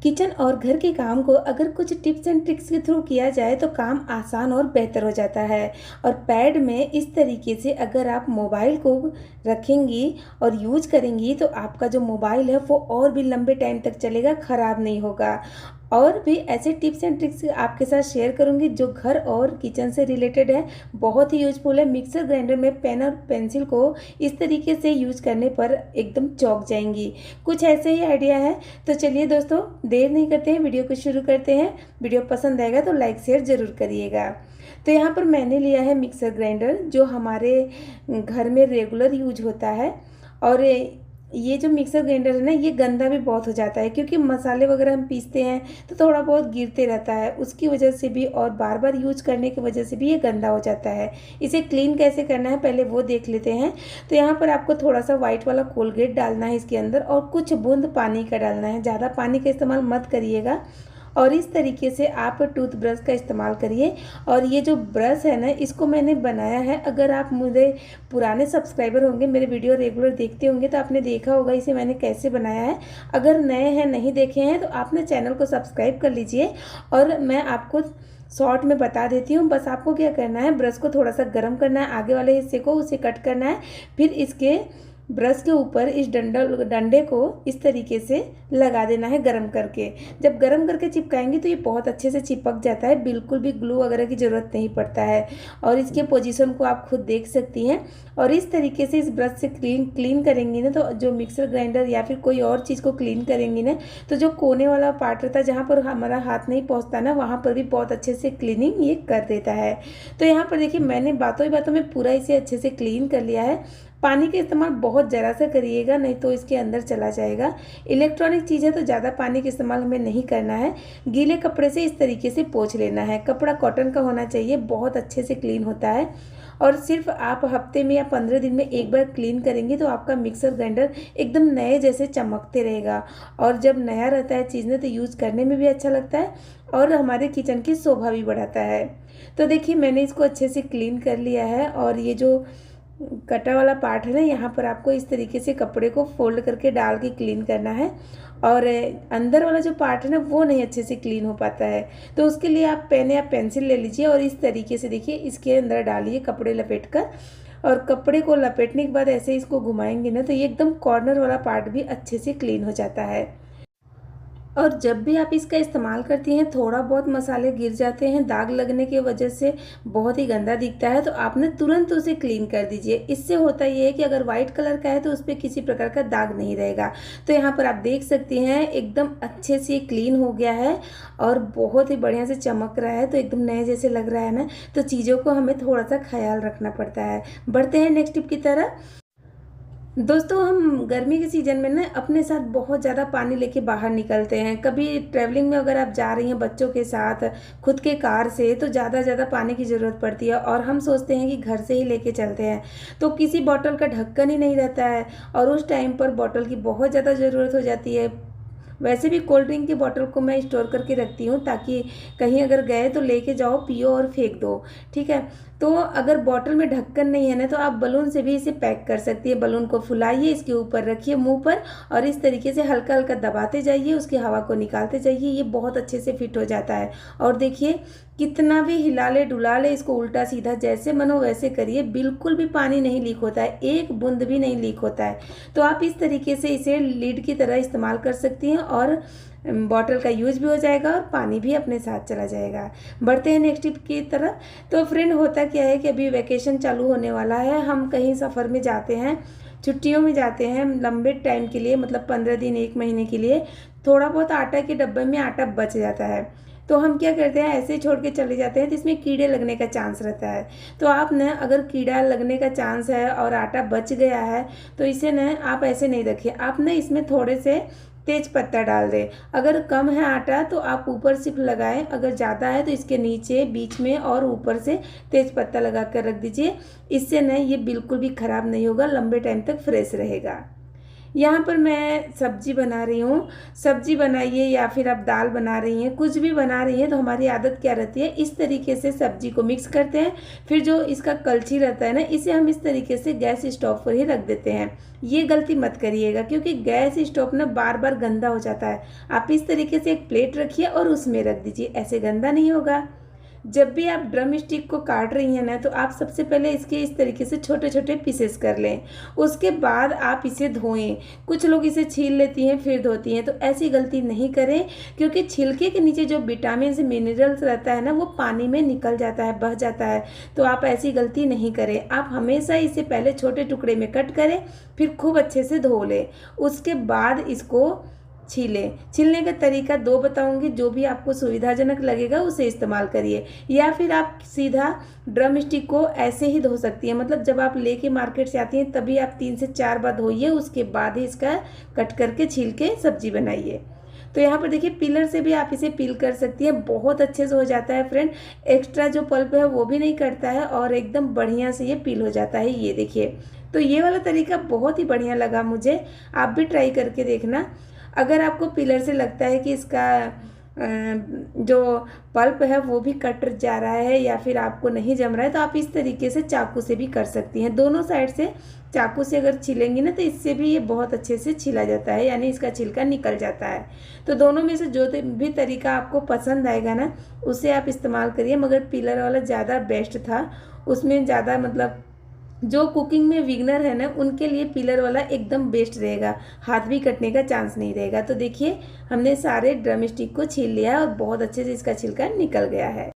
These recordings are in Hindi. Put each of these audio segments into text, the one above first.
किचन और घर के काम को अगर कुछ टिप्स एंड ट्रिक्स के थ्रू किया जाए तो काम आसान और बेहतर हो जाता है। और पैड में इस तरीके से अगर आप मोबाइल को रखेंगी और यूज करेंगी तो आपका जो मोबाइल है वो और भी लंबे टाइम तक चलेगा, ख़राब नहीं होगा। और भी ऐसे टिप्स एंड ट्रिक्स आपके साथ शेयर करूंगी जो घर और किचन से रिलेटेड है, बहुत ही यूजफुल है। मिक्सर ग्राइंडर में पेन और पेंसिल को इस तरीके से यूज करने पर एकदम चौंक जाएंगी। कुछ ऐसे ही आइडिया है। तो चलिए दोस्तों, देर नहीं करते हैं, वीडियो को शुरू करते हैं। वीडियो पसंद आएगा तो लाइक शेयर ज़रूर करिएगा। तो यहाँ पर मैंने लिया है मिक्सर ग्राइंडर जो हमारे घर में रेगुलर यूज होता है। और ये जो मिक्सर ग्राइंडर है ना, ये गंदा भी बहुत हो जाता है क्योंकि मसाले वगैरह हम पीसते हैं तो थोड़ा बहुत गिरते रहता है, उसकी वजह से भी और बार बार यूज करने की वजह से भी ये गंदा हो जाता है। इसे क्लीन कैसे करना है पहले वो देख लेते हैं। तो यहाँ पर आपको थोड़ा सा वाइट वाला कोलगेट डालना है इसके अंदर और कुछ बूंद पानी का डालना है। ज़्यादा पानी का इस्तेमाल मत करिएगा। और इस तरीके से आप टूथ ब्रश का इस्तेमाल करिए। और ये जो ब्रश है ना, इसको मैंने बनाया है। अगर आप मुझे पुराने सब्सक्राइबर होंगे, मेरे वीडियो रेगुलर देखते होंगे तो आपने देखा होगा इसे मैंने कैसे बनाया है। अगर नए हैं, नहीं देखे हैं, तो आपने चैनल को सब्सक्राइब कर लीजिए। और मैं आपको शॉर्ट में बता देती हूँ। बस आपको क्या करना है, ब्रश को थोड़ा सा गर्म करना है, आगे वाले हिस्से को उसे कट करना है। फिर इसके ब्रश के ऊपर इस डंडे को इस तरीके से लगा देना है गरम करके। जब गरम करके चिपकाएंगे तो ये बहुत अच्छे से चिपक जाता है, बिल्कुल भी ग्लू वगैरह की ज़रूरत नहीं पड़ता है। और इसके पोजीशन को आप खुद देख सकती हैं। और इस तरीके से इस ब्रश से क्लीन करेंगी ना, तो जो मिक्सर ग्राइंडर या फिर कोई और चीज़ को क्लीन करेंगी ना, तो जो कोने वाला पार्ट रहता है जहाँ पर हमारा हाथ नहीं पहुँचता ना, वहाँ पर भी बहुत अच्छे से क्लीनिंग ये कर देता है। तो यहाँ पर देखिए, मैंने बातों ही बातों में पूरा इसे अच्छे से क्लीन कर लिया है। पानी का इस्तेमाल बहुत ज़रा सा करिएगा, नहीं तो इसके अंदर चला जाएगा। इलेक्ट्रॉनिक चीज़ है तो ज़्यादा पानी का इस्तेमाल हमें नहीं करना है। गीले कपड़े से इस तरीके से पोंछ लेना है। कपड़ा कॉटन का होना चाहिए, बहुत अच्छे से क्लीन होता है। और सिर्फ आप हफ्ते में या 15 दिन में एक बार क्लीन करेंगे तो आपका मिक्सर ग्राइंडर एकदम नए जैसे चमकते रहेगा। और जब नया रहता है चीज़ ने तो यूज़ करने में भी अच्छा लगता है और हमारे किचन की शोभा भी बढ़ाता है। तो देखिए, मैंने इसको अच्छे से क्लीन कर लिया है। और ये जो कटा वाला पार्ट है ना, यहाँ पर आपको इस तरीके से कपड़े को फोल्ड करके डाल के क्लीन करना है। और अंदर वाला जो पार्ट है ना, वो नहीं अच्छे से क्लीन हो पाता है। तो उसके लिए आप पेन या पेंसिल ले लीजिए और इस तरीके से देखिए इसके अंदर डालिए कपड़े लपेट कर। और कपड़े को लपेटने के बाद ऐसे इसको घुमाएंगे ना, तो ये एकदम कॉर्नर वाला पार्ट भी अच्छे से क्लीन हो जाता है। और जब भी आप इसका इस्तेमाल करती हैं, थोड़ा बहुत मसाले गिर जाते हैं, दाग लगने की वजह से बहुत ही गंदा दिखता है, तो आपने तुरंत उसे क्लीन कर दीजिए। इससे होता ये है कि अगर वाइट कलर का है तो उस पर किसी प्रकार का दाग नहीं रहेगा। तो यहाँ पर आप देख सकती हैं एकदम अच्छे से क्लीन हो गया है और बहुत ही बढ़िया से चमक रहा है। तो एकदम नए जैसे लग रहा है ना। तो चीज़ों को हमें थोड़ा सा ख्याल रखना पड़ता है। बढ़ते हैं नेक्स्ट टिप की तरफ। दोस्तों, हम गर्मी के सीज़न में ना अपने साथ बहुत ज़्यादा पानी लेके बाहर निकलते हैं। कभी ट्रैवलिंग में अगर आप जा रही हैं बच्चों के साथ, खुद के कार से, तो ज़्यादा पानी की ज़रूरत पड़ती है। और हम सोचते हैं कि घर से ही लेके चलते हैं, तो किसी बॉटल का ढक्कन ही नहीं रहता है और उस टाइम पर बॉटल की बहुत ज़्यादा ज़रूरत हो जाती है। वैसे भी कोल्ड ड्रिंक की बॉटल को मैं स्टोर करके रखती हूँ ताकि कहीं अगर गए तो लेके जाओ, पियो और फेंक दो, ठीक है। तो अगर बॉटल में ढक्कन नहीं है ना, तो आप बलून से भी इसे पैक कर सकती है। बलून को फुलाइए, इसके ऊपर रखिए मुंह पर और इस तरीके से हल्का हल्का दबाते जाइए, उसकी हवा को निकालते जाइए। ये बहुत अच्छे से फिट हो जाता है। और देखिए, कितना भी हिला ले डुला ले, इसको उल्टा सीधा जैसे मन हो वैसे करिए, बिल्कुल भी पानी नहीं लीक होता है, एक बूंद भी नहीं लीक होता है। तो आप इस तरीके से इसे लीड की तरह इस्तेमाल कर सकती हैं और बॉटल का यूज भी हो जाएगा और पानी भी अपने साथ चला जाएगा। बढ़ते हैं नेक्स्ट टिप की तरफ। तो फ्रेंड, होता क्या है कि अभी वैकेशन चालू होने वाला है, हम कहीं सफ़र में जाते हैं, छुट्टियों में जाते हैं लंबे टाइम के लिए, मतलब 15 दिन 1 महीने के लिए। थोड़ा बहुत आटा के डब्बे में आटा बच जाता है, तो हम क्या करते हैं, ऐसे ही छोड़ के चले जाते हैं, तो इसमें कीड़े लगने का चांस रहता है। तो आप न, अगर कीड़ा लगने का चांस है और आटा बच गया है तो इसे न आप ऐसे नहीं रखिए। आप न इसमें थोड़े से तेज पत्ता डाल दें। अगर कम है आटा तो आप ऊपर सिर्फ लगाएं, अगर ज़्यादा है तो इसके नीचे, बीच में और ऊपर से तेज पत्ता लगा कर रख दीजिए। इससे न ये बिल्कुल भी ख़राब नहीं होगा, लंबे टाइम तक फ्रेश रहेगा। यहाँ पर मैं सब्जी बना रही हूँ। सब्जी बनाइए या फिर आप दाल बना रही हैं, कुछ भी बना रही हैं, तो हमारी आदत क्या रहती है, इस तरीके से सब्जी को मिक्स करते हैं। फिर जो इसका कलछी रहता है ना, इसे हम इस तरीके से गैस स्टोव पर ही रख देते हैं। ये गलती मत करिएगा, क्योंकि गैस स्टोव ना बार बार गंदा हो जाता है। आप इस तरीके से एक प्लेट रखिए और उसमें रख दीजिए, ऐसे गंदा नहीं होगा। जब भी आप ड्रम स्टिक को काट रही हैं ना, तो आप सबसे पहले इसके इस तरीके से छोटे छोटे पीसेस कर लें। उसके बाद आप इसे धोएं। कुछ लोग इसे छील लेती हैं फिर धोती हैं, तो ऐसी गलती नहीं करें, क्योंकि छिलके के नीचे जो विटामिन से मिनरल्स रहता है ना, वो पानी में निकल जाता है, बह जाता है। तो आप ऐसी गलती नहीं करें। आप हमेशा इसे पहले छोटे टुकड़े में कट करें, फिर खूब अच्छे से धो लें। उसके बाद इसको छीलें। छीलने का तरीका दो बताऊंगी, जो भी आपको सुविधाजनक लगेगा उसे इस्तेमाल करिए। या फिर आप सीधा ड्रम स्टिक को ऐसे ही धो सकती हैं, मतलब जब आप लेके मार्केट से आती हैं तभी आप 3 से 4 बार धोइए, उसके बाद ही इसका कट करके छील के सब्जी बनाइए। तो यहाँ पर देखिए पिलर से भी आप इसे पील कर सकती हैं, बहुत अच्छे से हो जाता है फ्रेंड। एक्स्ट्रा जो पल्प है वो भी नहीं कटता है और एकदम बढ़िया से ये पील हो जाता है। ये देखिए, तो ये वाला तरीका बहुत ही बढ़िया लगा मुझे, आप भी ट्राई करके देखना। अगर आपको पिलर से लगता है कि इसका जो पल्प है वो भी कट जा रहा है या फिर आपको नहीं जम रहा है, तो आप इस तरीके से चाकू से भी कर सकती हैं। दोनों साइड से चाकू से अगर छिलेंगी ना, तो इससे भी ये बहुत अच्छे से छिला जाता है, यानी इसका छिलका निकल जाता है। तो दोनों में से जो भी तरीका आपको पसंद आएगा ना, उसे आप इस्तेमाल करिए। मगर पिलर वाला ज़्यादा बेस्ट था, उसमें ज़्यादा मतलब जो कुकिंग में बिगनर है ना, उनके लिए पिलर वाला एकदम बेस्ट रहेगा, हाथ भी कटने का चांस नहीं रहेगा। तो देखिए हमने सारे ड्रम स्टिक को छील लिया और बहुत अच्छे से इसका छिलका निकल गया है।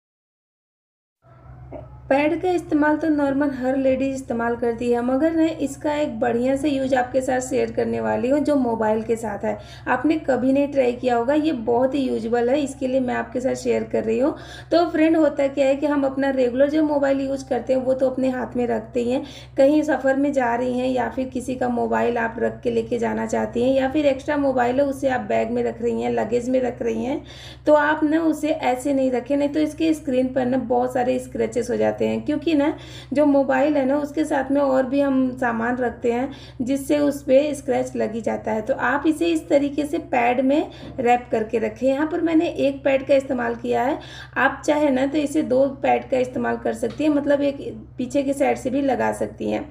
पैड का इस्तेमाल तो नॉर्मल हर लेडीज इस्तेमाल करती है, मगर मैं इसका एक बढ़िया से यूज आपके साथ शेयर करने वाली हूँ, जो मोबाइल के साथ है। आपने कभी नहीं ट्राई किया होगा, ये बहुत ही यूजबल है, इसके लिए मैं आपके साथ शेयर कर रही हूँ। तो फ्रेंड होता क्या है कि हम अपना रेगुलर जो मोबाइल यूज करते हैं वो तो अपने हाथ में रखते ही हैं। कहीं सफ़र में जा रही हैं या फिर किसी का मोबाइल आप रख के लेके जाना चाहती हैं, या फिर एक्स्ट्रा मोबाइल है उसे आप बैग में रख रही हैं, लगेज में रख रही हैं, तो आप ना उसे ऐसे नहीं रखें, नहीं तो इसके स्क्रीन पर ना बहुत सारे स्क्रैचेस हो जाते हैं। क्योंकि ना जो मोबाइल है ना, उसके साथ में और भी हम सामान रखते हैं जिससे उस पर स्क्रैच लग ही जाता है। तो आप इसे इस तरीके से पैड में रैप करके रखें। यहाँ पर मैंने एक पैड का इस्तेमाल किया है, आप चाहे ना तो इसे 2 पैड का इस्तेमाल कर सकती हैं, मतलब एक पीछे की साइड से भी लगा सकती हैं।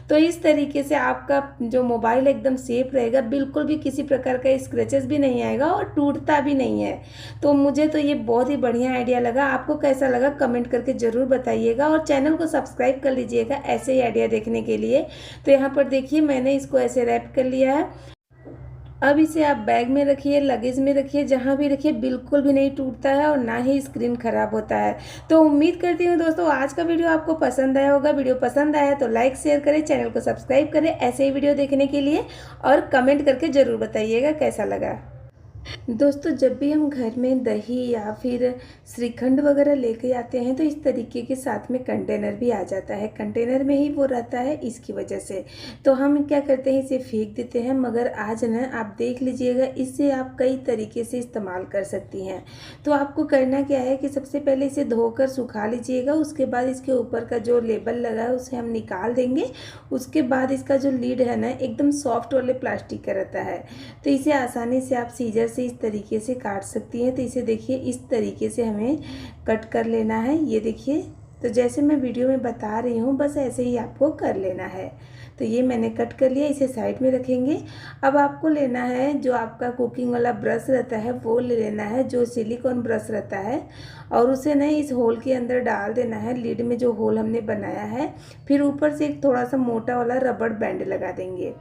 तो इस तरीके से आपका जो मोबाइल एकदम सेफ रहेगा, बिल्कुल भी किसी प्रकार का स्क्रैचेस भी नहीं आएगा और टूटता भी नहीं है। तो मुझे तो ये बहुत ही बढ़िया आइडिया लगा। आपको कैसा लगा कमेंट करके ज़रूर बताइएगा, और चैनल को सब्सक्राइब कर लीजिएगा ऐसे ही आइडिया देखने के लिए। तो यहाँ पर देखिए मैंने इसको ऐसे रैप कर लिया है। अब इसे आप बैग में रखिए, लगेज में रखिए, जहाँ भी रखिए, बिल्कुल भी नहीं टूटता है और ना ही स्क्रीन खराब होता है। तो उम्मीद करती हूँ दोस्तों आज का वीडियो आपको पसंद आया होगा। वीडियो पसंद आया तो लाइक शेयर करें, चैनल को सब्सक्राइब करें ऐसे ही वीडियो देखने के लिए, और कमेंट करके ज़रूर बताइएगा कैसा लगा। दोस्तों जब भी हम घर में दही या फिर श्रीखंड वगैरह लेके आते हैं, तो इस तरीके के साथ में कंटेनर भी आ जाता है, कंटेनर में ही वो रहता है, इसकी वजह से तो हम क्या करते हैं, इसे फेंक देते हैं। मगर आज ना आप देख लीजिएगा, इससे आप कई तरीके से इस्तेमाल कर सकती हैं। तो आपको करना क्या है कि सबसे पहले इसे धोकर सुखा लीजिएगा, उसके बाद इसके ऊपर का जो लेबल लगा है उसे हम निकाल देंगे। उसके बाद इसका जो लीड है ना, एकदम सॉफ्ट वाले प्लास्टिक का रहता है, तो इसे आसानी से आप सीजर से इस तरीके से काट सकती हैं। तो इसे देखिए इस तरीके से हमें कट कर लेना है। ये देखिए, तो जैसे मैं वीडियो में बता रही हूँ बस ऐसे ही आपको कर लेना है। तो ये मैंने कट कर लिया, इसे साइड में रखेंगे। अब आपको लेना है जो आपका कुकिंग वाला ब्रश रहता है वो ले लेना है, जो सिलिकॉन ब्रश रहता है, और उसे ना इस होल के अंदर डाल देना है, लीड में जो होल हमने बनाया है। फिर ऊपर से एक थोड़ा सा मोटा वाला रबड़ बैंड लगा देंगे।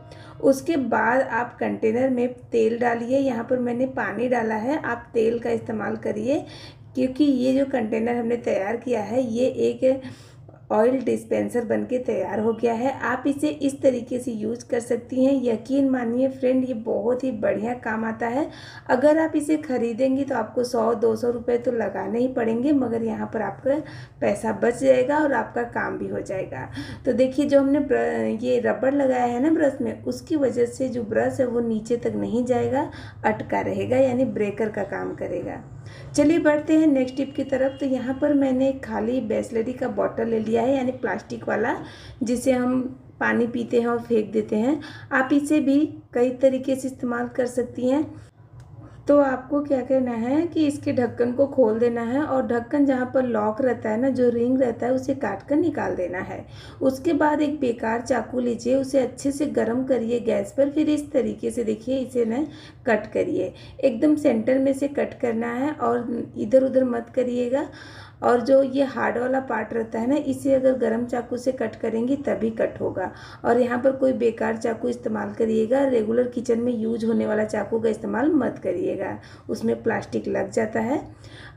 उसके बाद आप कंटेनर में तेल डालिए, यहाँ पर मैंने पानी डाला है, आप तेल का इस्तेमाल करिए, क्योंकि ये जो कंटेनर हमने तैयार किया है ये एक ऑयल डिस्पेंसर बनके तैयार हो गया है। आप इसे इस तरीके से यूज कर सकती हैं। यकीन मानिए फ्रेंड, ये बहुत ही बढ़िया काम आता है। अगर आप इसे खरीदेंगी तो आपको 100-200 रुपये तो लगाने ही पड़ेंगे, मगर यहाँ पर आपका पैसा बच जाएगा और आपका काम भी हो जाएगा। तो देखिए जो हमने ये रबड़ लगाया है ना ब्रश में, उसकी वजह से जो ब्रश है वो नीचे तक नहीं जाएगा, अटका रहेगा, यानी ब्रेकर का काम करेगा। चलिए बढ़ते हैं नेक्स्ट टिप की तरफ। तो यहाँ पर मैंने खाली बिसलेरी का बॉटल ले लिया है, यानी प्लास्टिक वाला, जिसे हम पानी पीते हैं और फेंक देते हैं, आप इसे भी कई तरीके से इस्तेमाल कर सकती हैं। तो आपको क्या करना है कि इसके ढक्कन को खोल देना है और ढक्कन जहाँ पर लॉक रहता है ना, जो रिंग रहता है, उसे काट कर निकाल देना है। उसके बाद एक बेकार चाकू लीजिए, उसे अच्छे से गर्म करिए गैस पर, फिर इस तरीके से देखिए इसे ना कट करिए। एकदम सेंटर में से कट करना है और इधर उधर मत करिएगा। और जो ये हार्ड वाला पार्ट रहता है ना, इसे अगर गर्म चाकू से कट करेंगी तभी कट होगा। और यहाँ पर कोई बेकार चाकू इस्तेमाल करिएगा, रेगुलर किचन में यूज होने वाला चाकू का इस्तेमाल मत करिएगा, उसमें प्लास्टिक लग जाता है।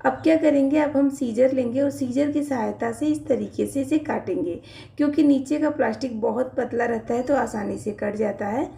अब क्या करेंगे, अब हम सीजर लेंगे और सीजर की सहायता से इस तरीके से इसे काटेंगे। क्योंकि नीचे का प्लास्टिक बहुत पतला रहता है तो आसानी से कट जाता है।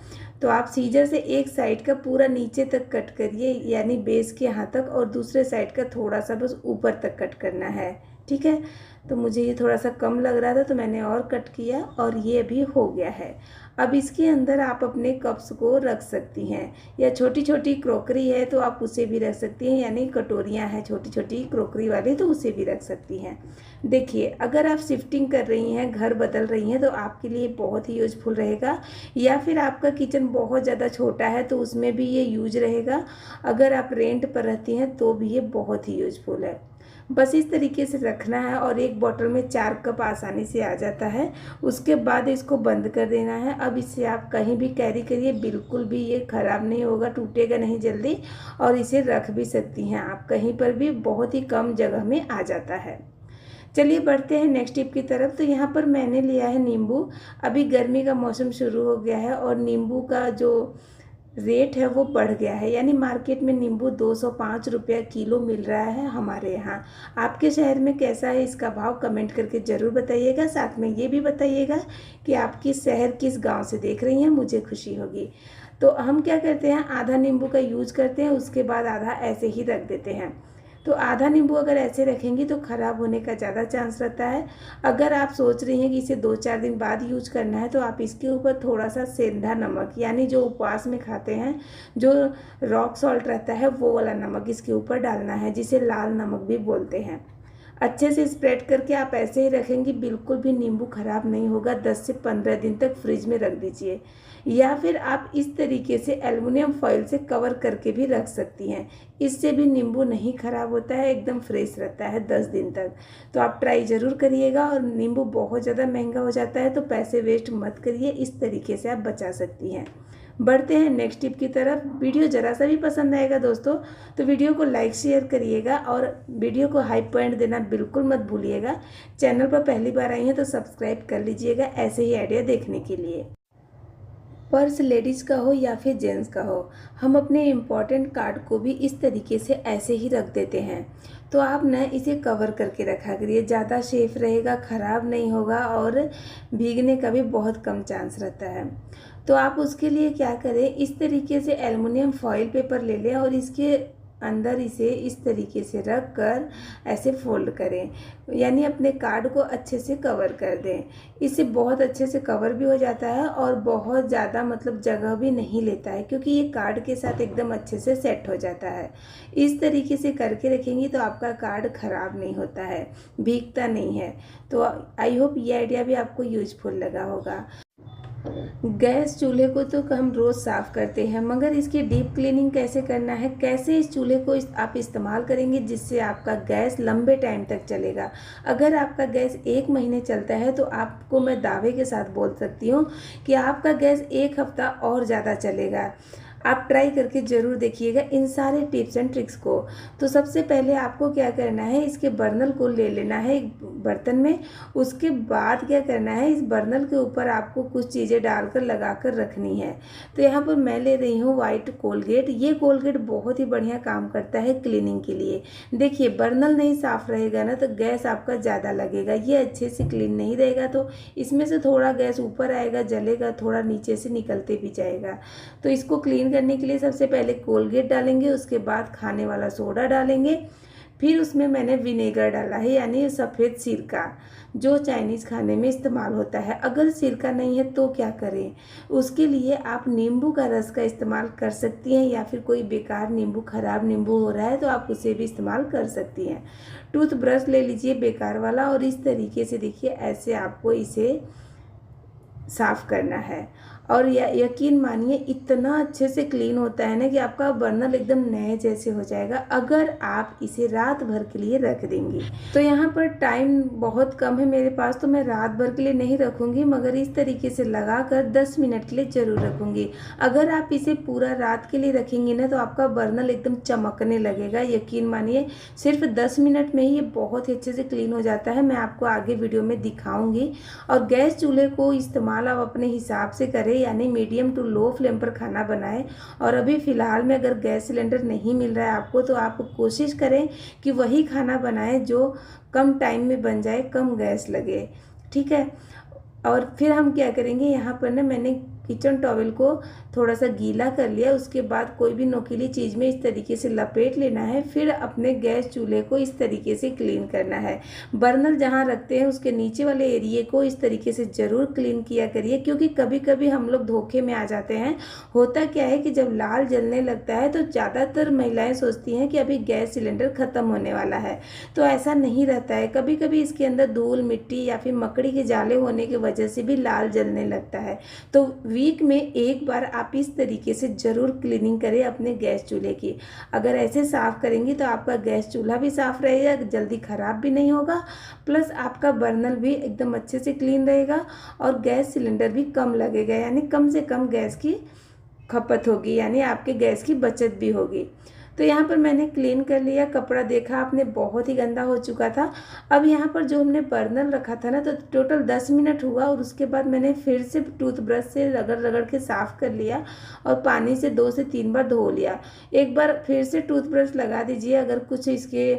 तो आप सीजर से एक साइड का पूरा नीचे तक कट करिए, यानी बेस के यहाँ तक, और दूसरे साइड का थोड़ा सा बस ऊपर तक कट करना है। ठीक है, तो मुझे ये थोड़ा सा कम लग रहा था तो मैंने और कट किया और ये अभी हो गया है। अब इसके अंदर आप अपने कप्स को रख सकती हैं, या छोटी छोटी क्रोकरी है तो आप उसे भी रख सकती हैं, यानी कटोरियाँ हैं छोटी छोटी क्रोकरी वाली तो उसे भी रख सकती हैं। देखिए, अगर आप शिफ्टिंग कर रही हैं, घर बदल रही हैं, तो आपके लिए बहुत ही यूजफुल रहेगा। या फिर आपका किचन बहुत ज़्यादा छोटा है तो उसमें भी ये यूज रहेगा। अगर आप रेंट पर रहती हैं तो भी ये बहुत ही यूजफुल है। बस इस तरीके से रखना है और एक बॉटल में 4 कप आसानी से आ जाता है। उसके बाद इसको बंद कर देना है। अब इसे आप कहीं भी कैरी करिए, बिल्कुल भी ये ख़राब नहीं होगा, टूटेगा नहीं जल्दी, और इसे रख भी सकती हैं आप कहीं पर भी, बहुत ही कम जगह में आ जाता है। चलिए बढ़ते हैं नेक्स्ट टिप की तरफ। तो यहाँ पर मैंने लिया है नींबू। अभी गर्मी का मौसम शुरू हो गया है और नींबू का जो रेट है वो बढ़ गया है, यानी मार्केट में नींबू 205 रुपया किलो मिल रहा है हमारे यहाँ। आपके शहर में कैसा है इसका भाव कमेंट करके ज़रूर बताइएगा। साथ में ये भी बताइएगा कि आपकी शहर किस गांव से देख रही हैं, मुझे खुशी होगी। तो हम क्या करते हैं, आधा नींबू का यूज करते हैं, उसके बाद आधा ऐसे ही रख देते हैं। तो आधा नींबू अगर ऐसे रखेंगी तो ख़राब होने का ज़्यादा चांस रहता है। अगर आप सोच रही हैं कि इसे 2-4 दिन बाद यूज करना है तो आप इसके ऊपर थोड़ा सा सेंधा नमक, यानी जो उपवास में खाते हैं, जो रॉक सॉल्ट रहता है, वो वाला नमक इसके ऊपर डालना है, जिसे लाल नमक भी बोलते हैं। अच्छे से स्प्रेड करके आप ऐसे ही रखेंगी, बिल्कुल भी नींबू ख़राब नहीं होगा। 10 से 15 दिन तक फ्रिज में रख दीजिए, या फिर आप इस तरीके से एल्युमिनियम फॉइल से कवर करके भी रख सकती हैं। इससे भी नींबू नहीं ख़राब होता है, एकदम फ्रेश रहता है 10 दिन तक। तो आप ट्राई ज़रूर करिएगा। और नींबू बहुत ज़्यादा महंगा हो जाता है तो पैसे वेस्ट मत करिए, इस तरीके से आप बचा सकती हैं। बढ़ते हैं नेक्स्ट टिप की तरफ। वीडियो ज़रा सा भी पसंद आएगा दोस्तों तो वीडियो को लाइक शेयर करिएगा और वीडियो को हाई पॉइंट देना बिल्कुल मत भूलिएगा। चैनल पर पहली बार आई हैं तो सब्सक्राइब कर लीजिएगा ऐसे ही आइडिया देखने के लिए। पर्स लेडीज़ का हो या फिर जेंट्स का हो, हम अपने इम्पॉर्टेंट कार्ड को भी इस तरीके से ऐसे ही रख देते हैं। तो आप न इसे कवर करके रखा करिए, ज़्यादा सेफ रहेगा, ख़राब नहीं होगा और भीगने का भी बहुत कम चांस रहता है। तो आप उसके लिए क्या करें, इस तरीके से एल्युमिनियम फॉइल पेपर ले लें और इसके अंदर इसे इस तरीके से रख कर ऐसे फोल्ड करें, यानी अपने कार्ड को अच्छे से कवर कर दें। इससे बहुत अच्छे से कवर भी हो जाता है और बहुत ज़्यादा मतलब जगह भी नहीं लेता है, क्योंकि ये कार्ड के साथ एकदम अच्छे से सेट हो जाता है। इस तरीके से करके रखेंगी तो आपका कार्ड ख़राब नहीं होता है, भीगता नहीं है। तो आई होप ये आइडिया भी आपको यूजफुल लगा होगा। गैस चूल्हे को तो हम रोज़ साफ़ करते हैं, मगर इसकी डीप क्लीनिंग कैसे करना है, कैसे इस चूल्हे को आप इस्तेमाल करेंगे जिससे आपका गैस लंबे टाइम तक चलेगा। अगर आपका गैस 1 महीने चलता है तो आपको मैं दावे के साथ बोल सकती हूँ कि आपका गैस 1 हफ्ता और ज़्यादा चलेगा। आप ट्राई करके ज़रूर देखिएगा इन सारे टिप्स एंड ट्रिक्स को। तो सबसे पहले आपको क्या करना है, इसके बर्नल को ले लेना है एक बर्तन में। उसके बाद क्या करना है, इस बर्नल के ऊपर आपको कुछ चीज़ें डालकर लगा कर रखनी है। तो यहाँ पर मैं ले रही हूँ वाइट कोलगेट। ये कोलगेट बहुत ही बढ़िया काम करता है क्लीनिंग के लिए। देखिए, बर्नल नहीं साफ़ रहेगा ना तो गैस आपका ज़्यादा लगेगा, ये अच्छे से क्लीन नहीं रहेगा तो इसमें से थोड़ा गैस ऊपर आएगा, जलेगा, थोड़ा नीचे से निकलते भी जाएगा। तो इसको क्लीन करने के लिए सबसे पहले कोलगेट डालेंगे, उसके बाद खाने वाला सोडा डालेंगे, फिर उसमें मैंने विनेगर डाला है, यानी सफ़ेद सिरका जो चाइनीज़ खाने में इस्तेमाल होता है। अगर सिरका नहीं है तो क्या करें, उसके लिए आप नींबू का रस का इस्तेमाल कर सकती हैं, या फिर कोई बेकार नींबू, ख़राब नींबू हो रहा है तो आप उसे भी इस्तेमाल कर सकती हैं। टूथ ब्रश ले लीजिए बेकार वाला और इस तरीके से देखिए ऐसे आपको इसे साफ़ करना है। और यकीन मानिए इतना अच्छे से क्लीन होता है ना कि आपका बर्नल एकदम नए जैसे हो जाएगा अगर आप इसे रात भर के लिए रख देंगी। तो यहाँ पर टाइम बहुत कम है मेरे पास, तो मैं रात भर के लिए नहीं रखूँगी, मगर इस तरीके से लगा कर 10 मिनट के लिए ज़रूर रखूँगी। अगर आप इसे पूरा रात के लिए रखेंगी ना तो आपका बर्नल एकदम चमकने लगेगा। यकीन मानिए सिर्फ 10 मिनट में ही ये बहुत ही अच्छे से क्लीन हो जाता है। मैं आपको आगे वीडियो में दिखाऊँगी। और गैस चूल्हे को इस्तेमाल आप अपने हिसाब से करें, यानी मीडियम टू लो फ्लेम पर खाना बनाएं। और अभी फ़िलहाल में अगर गैस सिलेंडर नहीं मिल रहा है आपको, तो आप कोशिश करें कि वही खाना बनाएं जो कम टाइम में बन जाए, कम गैस लगे, ठीक है। और फिर हम क्या करेंगे, यहाँ पर ना मैंने किचन टॉवल को थोड़ा सा गीला कर लिया। उसके बाद कोई भी नोकीली चीज़ में इस तरीके से लपेट लेना है। फिर अपने गैस चूल्हे को इस तरीके से क्लीन करना है। बर्नर जहाँ रखते हैं उसके नीचे वाले एरिए को इस तरीके से ज़रूर क्लीन किया करिए, क्योंकि कभी कभी हम लोग धोखे में आ जाते हैं। होता क्या है कि जब लाल जलने लगता है तो ज़्यादातर महिलाएँ सोचती हैं कि अभी गैस सिलेंडर ख़त्म होने वाला है, तो ऐसा नहीं रहता है। कभी कभी इसके अंदर धूल मिट्टी या फिर मकड़ी के जाले होने की वजह से भी लाल जलने लगता है। तो वीक में एक बार आप इस तरीके से ज़रूर क्लीनिंग करें अपने गैस चूल्हे की। अगर ऐसे साफ़ करेंगी तो आपका गैस चूल्हा भी साफ़ रहेगा, जल्दी ख़राब भी नहीं होगा, प्लस आपका बर्नल भी एकदम अच्छे से क्लीन रहेगा और गैस सिलेंडर भी कम लगेगा, यानी कम से कम गैस की खपत होगी, यानी आपके गैस की बचत भी होगी। तो यहाँ पर मैंने क्लीन कर लिया। कपड़ा देखा आपने बहुत ही गंदा हो चुका था। अब यहाँ पर जो हमने बर्नल रखा था ना, तो टोटल 10 मिनट हुआ और उसके बाद मैंने फिर से टूथब्रश से रगड़ रगड़ के साफ़ कर लिया और पानी से 2 से 3 बार धो लिया। एक बार फिर से टूथब्रश लगा दीजिए, अगर कुछ इसके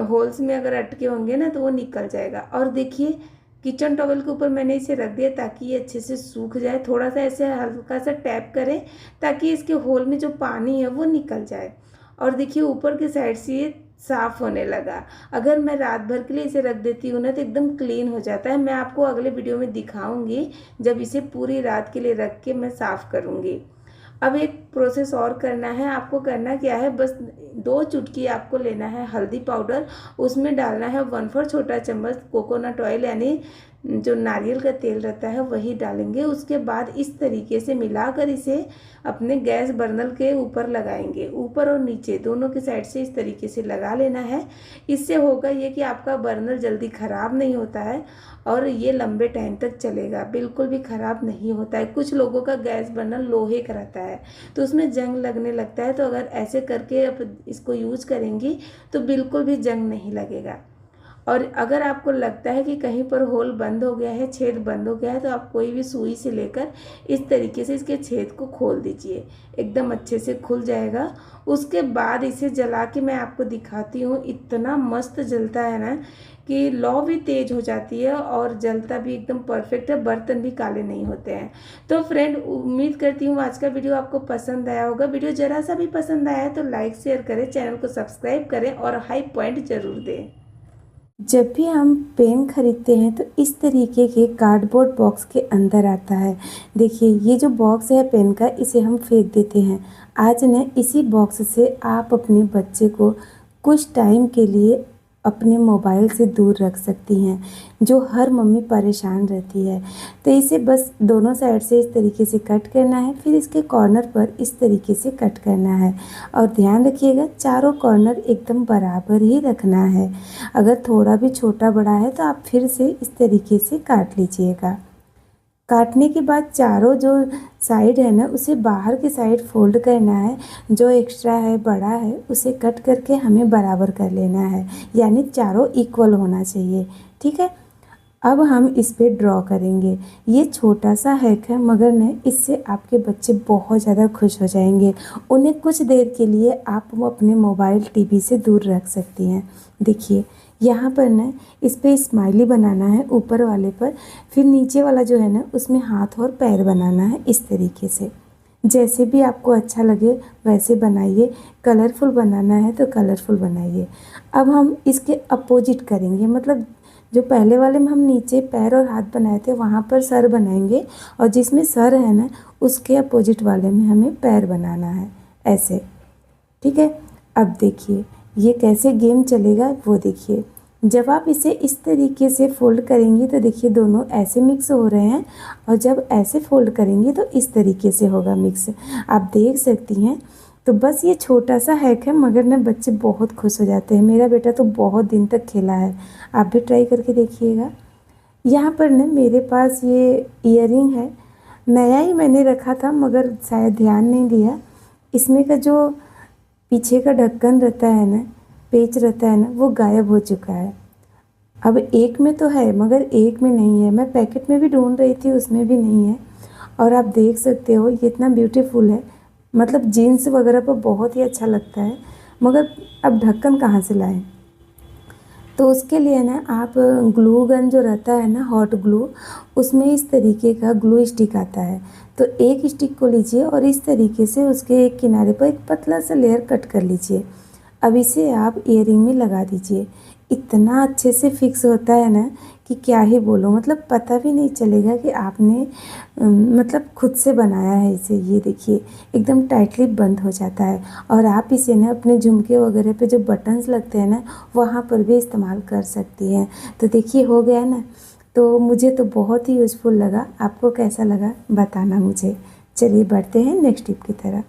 होल्स में अगर अटके होंगे ना तो वो निकल जाएगा। और देखिए किचन टॉवल के ऊपर मैंने इसे रख दिया ताकि ये अच्छे से सूख जाए। थोड़ा सा ऐसे हल्का सा टैप करें ताकि इसके होल में जो पानी है वो निकल जाए। और देखिए ऊपर के साइड से ये साफ़ होने लगा। अगर मैं रात भर के लिए इसे रख देती हूँ ना तो एकदम क्लीन हो जाता है। मैं आपको अगले वीडियो में दिखाऊंगी जब इसे पूरी रात के लिए रख के मैं साफ़ करूँगी। अब एक प्रोसेस और करना है। आपको करना क्या है, बस 2 चुटकी आपको लेना है हल्दी पाउडर, उसमें डालना है 1/4 छोटा चम्मच कोकोनट ऑयल, यानी जो नारियल का तेल रहता है वही डालेंगे। उसके बाद इस तरीके से मिलाकर इसे अपने गैस बर्नल के ऊपर लगाएंगे, ऊपर और नीचे दोनों के साइड से इस तरीके से लगा लेना है। इससे होगा ये कि आपका बर्नल जल्दी ख़राब नहीं होता है और ये लंबे टाइम तक चलेगा, बिल्कुल भी ख़राब नहीं होता है। कुछ लोगों का गैस बर्नल लोहे का रहता है तो उसमें जंग लगने लगता है, तो अगर ऐसे करके अब इसको यूज़ करेंगी तो बिल्कुल भी जंग नहीं लगेगा। और अगर आपको लगता है कि कहीं पर होल बंद हो गया है, छेद बंद हो गया है, तो आप कोई भी सुई से लेकर इस तरीके से इसके छेद को खोल दीजिए, एकदम अच्छे से खुल जाएगा। उसके बाद इसे जला के मैं आपको दिखाती हूँ। इतना मस्त जलता है ना कि लौ भी तेज़ हो जाती है और जलता भी एकदम परफेक्ट है, बर्तन भी काले नहीं होते हैं। तो फ्रेंड उम्मीद करती हूँ आज का वीडियो आपको पसंद आया होगा। वीडियो ज़रा सा भी पसंद आया है तो लाइक शेयर करें, चैनल को सब्सक्राइब करें और हाई पॉइंट ज़रूर दें। जब भी हम पेन खरीदते हैं तो इस तरीके के कार्डबोर्ड बॉक्स के अंदर आता है। देखिए ये जो बॉक्स है पेन का, इसे हम फेंक देते हैं। आज न इसी बॉक्स से आप अपने बच्चे को कुछ टाइम के लिए अपने मोबाइल से दूर रख सकती हैं, जो हर मम्मी परेशान रहती है। तो इसे बस दोनों साइड से इस तरीके से कट करना है, फिर इसके कॉर्नर पर इस तरीके से कट करना है। और ध्यान रखिएगा चारों कॉर्नर एकदम बराबर ही रखना है। अगर थोड़ा भी छोटा बड़ा है तो आप फिर से इस तरीके से काट लीजिएगा। काटने के बाद चारों जो साइड है ना उसे बाहर की साइड फोल्ड करना है। जो एक्स्ट्रा है बड़ा है उसे कट करके हमें बराबर कर लेना है, यानी चारों इक्वल होना चाहिए, ठीक है। अब हम इस पे ड्रॉ करेंगे। ये छोटा सा हैक है मगर न इससे आपके बच्चे बहुत ज़्यादा खुश हो जाएंगे। उन्हें कुछ देर के लिए आप वो अपने मोबाइल टीवी से दूर रख सकती हैं। देखिए यहाँ पर ना इस पे स्माइली बनाना है ऊपर वाले पर, फिर नीचे वाला जो है ना उसमें हाथ और पैर बनाना है इस तरीके से। जैसे भी आपको अच्छा लगे वैसे बनाइए। कलरफुल बनाना है तो कलरफुल बनाइए। अब हम इसके अपोजिट करेंगे, मतलब जो पहले वाले में हम नीचे पैर और हाथ बनाए थे वहाँ पर सर बनाएंगे, और जिसमें सर है ना उसके अपोजिट वाले में हमें पैर बनाना है ऐसे, ठीक है। अब देखिए ये कैसे गेम चलेगा वो देखिए। जब आप इसे इस तरीके से फ़ोल्ड करेंगी तो देखिए दोनों ऐसे मिक्स हो रहे हैं, और जब ऐसे फ़ोल्ड करेंगी तो इस तरीके से होगा मिक्स। आप देख सकती हैं। तो बस ये छोटा सा हैक है, मगर ना बच्चे बहुत खुश हो जाते हैं। मेरा बेटा तो बहुत दिन तक खेला है, आप भी ट्राई करके देखिएगा। यहाँ पर ना मेरे पास ये ईयरिंग है, नया ही मैंने रखा था मगर शायद ध्यान नहीं दिया। इसमें का जो पीछे का ढक्कन रहता है ना, पेच रहता है ना, वो गायब हो चुका है। अब एक में तो है मगर एक में नहीं है। मैं पैकेट में भी ढूंढ रही थी, उसमें भी नहीं है। और आप देख सकते हो ये इतना ब्यूटीफुल है, मतलब जीन्स वगैरह पर बहुत ही अच्छा लगता है। मगर अब ढक्कन कहाँ से लाएं? तो उसके लिए ना आप ग्लू गन जो रहता है ना, हॉट ग्लू, उसमें इस तरीके का ग्लू स्टिक आता है। तो एक स्टिक को लीजिए और इस तरीके से उसके एक किनारे पर एक पतला सा लेयर कट कर लीजिए। अब इसे आप ईयरिंग में लगा दीजिए। इतना अच्छे से फिक्स होता है ना कि क्या ही बोलो, मतलब पता भी नहीं चलेगा कि आपने मतलब खुद से बनाया है इसे। ये देखिए एकदम टाइटली बंद हो जाता है। और आप इसे ना अपने झुमके वगैरह पे जो बटन्स लगते हैं ना, वहाँ पर भी इस्तेमाल कर सकती हैं। तो देखिए हो गया ना। तो मुझे तो बहुत ही यूज़फुल लगा, आपको कैसा लगा बताना मुझे। चलिए बढ़ते हैं नेक्स्ट टिप की तरफ।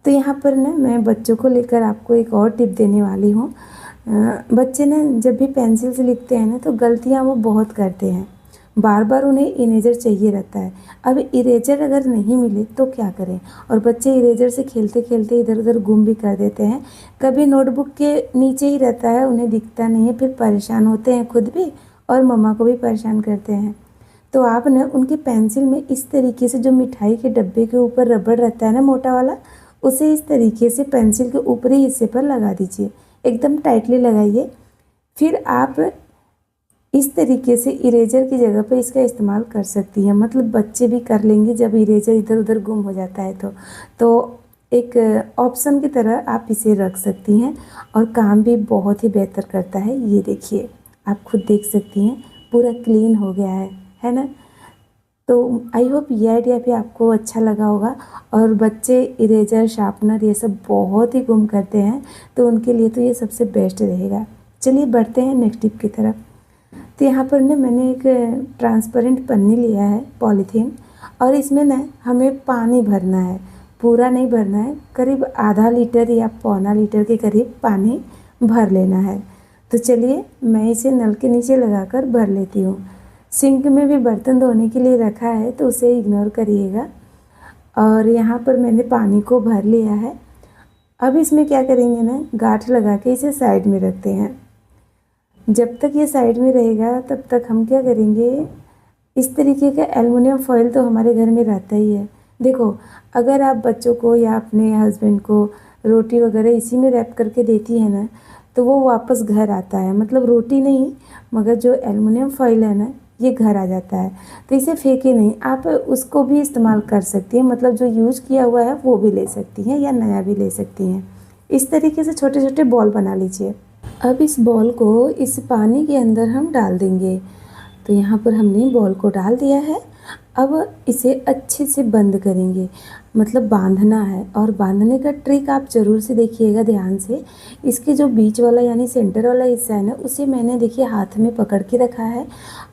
तो यहाँ पर ना मैं बच्चों को लेकर आपको एक और टिप देने वाली हूँ। बच्चे ना जब भी पेंसिल से लिखते हैं ना तो गलतियाँ वो बहुत करते हैं, बार बार उन्हें इरेजर चाहिए रहता है। अब इरेजर अगर नहीं मिले तो क्या करें? और बच्चे इरेजर से खेलते खेलते इधर उधर गुम भी कर देते हैं। कभी नोटबुक के नीचे ही रहता है, उन्हें दिखता नहीं है, फिर परेशान होते हैं खुद भी और मम्मा को भी परेशान करते हैं। तो आप ना उनकी पेंसिल में इस तरीके से जो मिठाई के डब्बे के ऊपर रबड़ रहता है ना, मोटा वाला, उसे इस तरीके से पेंसिल के ऊपरी हिस्से पर लगा दीजिए। एकदम टाइटली लगाइए। फिर आप इस तरीके से इरेजर की जगह पे इसका इस्तेमाल कर सकती हैं। मतलब बच्चे भी कर लेंगे जब इरेजर इधर उधर गुम हो जाता है तो एक ऑप्शन की तरह आप इसे रख सकती हैं और काम भी बहुत ही बेहतर करता है। ये देखिए आप खुद देख सकती हैं, पूरा क्लीन हो गया है ना। तो आई होप ये आइडिया भी आपको अच्छा लगा होगा। और बच्चे इरेजर, शार्पनर ये सब बहुत ही गुम करते हैं, तो उनके लिए तो ये सबसे बेस्ट रहेगा। चलिए बढ़ते हैं नेक्स्ट टिप की तरफ। तो यहाँ पर ना मैंने एक ट्रांसपेरेंट पन्नी लिया है, पॉलीथीन, और इसमें ना हमें पानी भरना है। पूरा नहीं भरना है, करीब आधा लीटर या पौना लीटर के करीब पानी भर लेना है। तो चलिए मैं इसे नल के नीचे लगाकर भर लेती हूँ। सिंक में भी बर्तन धोने के लिए रखा है तो उसे इग्नोर करिएगा। और यहाँ पर मैंने पानी को भर लिया है। अब इसमें क्या करेंगे ना, गांठ लगा के इसे साइड में रखते हैं। जब तक ये साइड में रहेगा तब तक हम क्या करेंगे, इस तरीके का एल्युमिनियम फॉयल तो हमारे घर में रहता ही है। देखो अगर आप बच्चों को या अपने हस्बैंड को रोटी वगैरह इसी में रैप करके देती है ना, तो वो वापस घर आता है। मतलब रोटी नहीं, मगर जो एल्युमिनियम फॉयल है ना, ये घर आ जाता है। तो इसे फेंके नहीं, आप उसको भी इस्तेमाल कर सकती हैं। मतलब जो यूज़ किया हुआ है वो भी ले सकती हैं या नया भी ले सकती हैं। इस तरीके से छोटे छोटे बॉल बना लीजिए। अब इस बॉल को इस पानी के अंदर हम डाल देंगे। तो यहाँ पर हमने बॉल को डाल दिया है। अब इसे अच्छे से बंद करेंगे, मतलब बांधना है। और बांधने का ट्रिक आप ज़रूर से देखिएगा ध्यान से। इसके जो बीच वाला यानी सेंटर वाला हिस्सा है ना, उसे मैंने देखिए हाथ में पकड़ के रखा है,